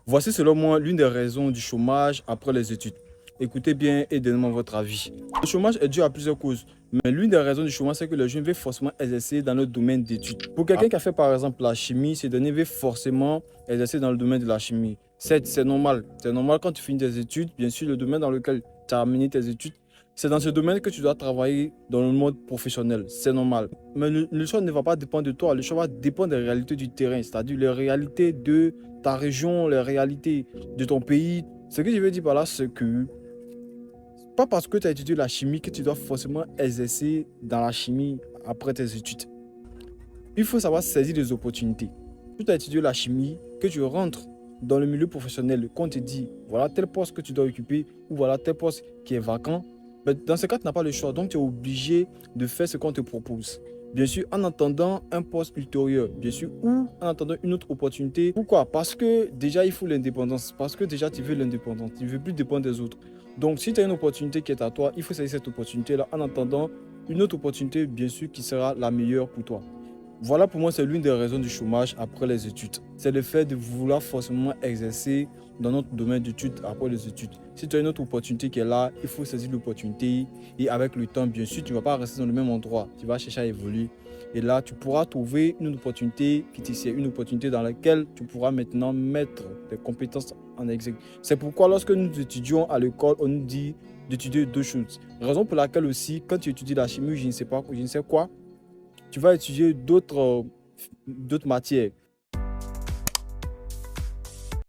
Voici selon moi l'une des raisons du chômage après les études. Écoutez bien et donnez-moi votre avis. Le chômage est dû à plusieurs causes, mais l'une des raisons du chômage, c'est que les jeunes veulent forcément exercer dans le domaine d'études. Pour quelqu'un qui a fait par exemple la chimie, ces derniers veulent forcément exercer dans le domaine de la chimie. Certes, c'est normal. C'est normal quand tu finis tes études, bien sûr, le domaine dans lequel tu as mené tes études, c'est dans ce domaine que tu dois travailler dans le monde professionnel. C'est normal. Mais le choix ne va pas dépendre de toi. Le choix va dépendre des réalités du terrain, c'est-à-dire les réalités de ta région, les réalités de ton pays. Ce que je veux dire par là, c'est que pas parce que tu as étudié la chimie que tu dois forcément exercer dans la chimie après tes études. Il faut savoir saisir les opportunités. Si tu as étudié la chimie, que tu rentres dans le milieu professionnel, qu'on te dit voilà tel poste que tu dois occuper ou voilà tel poste qui est vacant, ben, dans ce cas, tu n'as pas le choix. Donc, tu es obligé de faire ce qu'on te propose. Bien sûr, en attendant un poste ultérieur, bien sûr, ou en attendant une autre opportunité. Pourquoi? Parce que déjà, il faut l'indépendance. Parce que déjà, tu veux l'indépendance. Tu ne veux plus dépendre des autres. Donc, si tu as une opportunité qui est à toi, il faut saisir cette opportunité-là en attendant une autre opportunité, bien sûr, qui sera la meilleure pour toi. Voilà pour moi, c'est l'une des raisons du chômage après les études. C'est le fait de vouloir forcément exercer dans notre domaine d'études après les études. Si tu as une autre opportunité qui est là, il faut saisir l'opportunité. Et avec le temps, bien sûr, tu ne vas pas rester dans le même endroit. Tu vas chercher à évoluer. Et là, tu pourras trouver une opportunité fictive, une opportunité dans laquelle tu pourras maintenant mettre tes compétences en exécution. C'est pourquoi lorsque nous étudions à l'école, on nous dit d'étudier deux choses. Raison pour laquelle aussi, quand tu étudies la chimie, je ne sais pas, je ne sais quoi, tu vas étudier d'autres matières.